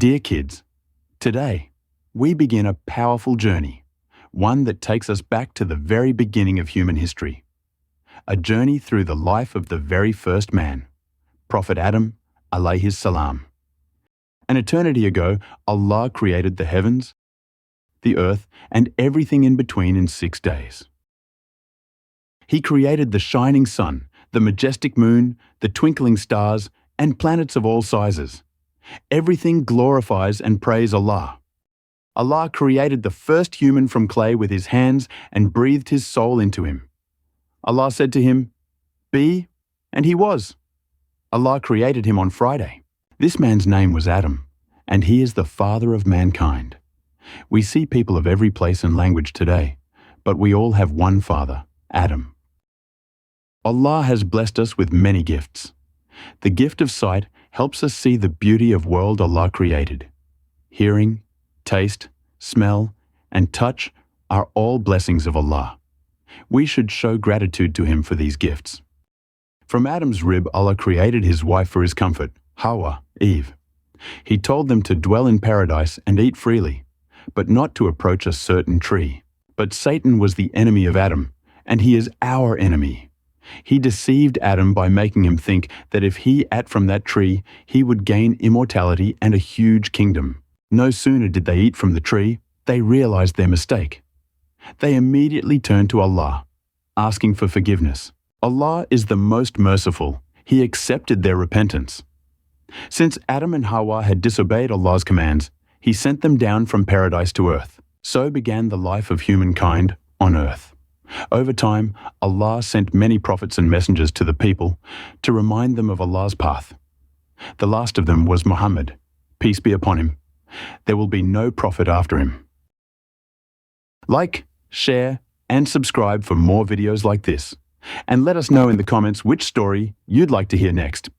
Dear kids, today we begin a powerful journey, one that takes us back to the very beginning of human history. A journey through the life of the very first man, Prophet Adam, alayhis salam. An eternity ago, Allah created the heavens, the earth, and everything in between in 6 days. He created the shining sun, the majestic moon, the twinkling stars, and planets of all sizes. Everything glorifies and praise Allah. Allah created the first human from clay with His hands and breathed His soul into him. Allah said to him, "Be," and he was. Allah created him on Friday. This man's name was Adam, and he is the father of mankind. We see people of every place and language today, but we all have one father, Adam. Allah has blessed us with many gifts. The gift of sight helps us see the beauty of world Allah created. Hearing, taste, smell, and touch are all blessings of Allah. We should show gratitude to Him for these gifts. From Adam's rib, Allah created his wife for his comfort, Hawa, Eve. He told them to dwell in paradise and eat freely, but not to approach a certain tree. But Satan was the enemy of Adam, and he is our enemy. He deceived Adam by making him think that if he ate from that tree, he would gain immortality and a huge kingdom. No sooner did they eat from the tree, they realized their mistake. They immediately turned to Allah, asking for forgiveness. Allah is the most merciful. He accepted their repentance. Since Adam and Hawa had disobeyed Allah's commands, He sent them down from paradise to earth. So began the life of humankind on earth. Over time, Allah sent many prophets and messengers to the people to remind them of Allah's path. The last of them was Muhammad, peace be upon him. There will be no prophet after him. Like, share, and subscribe for more videos like this. And let us know in the comments which story you'd like to hear next.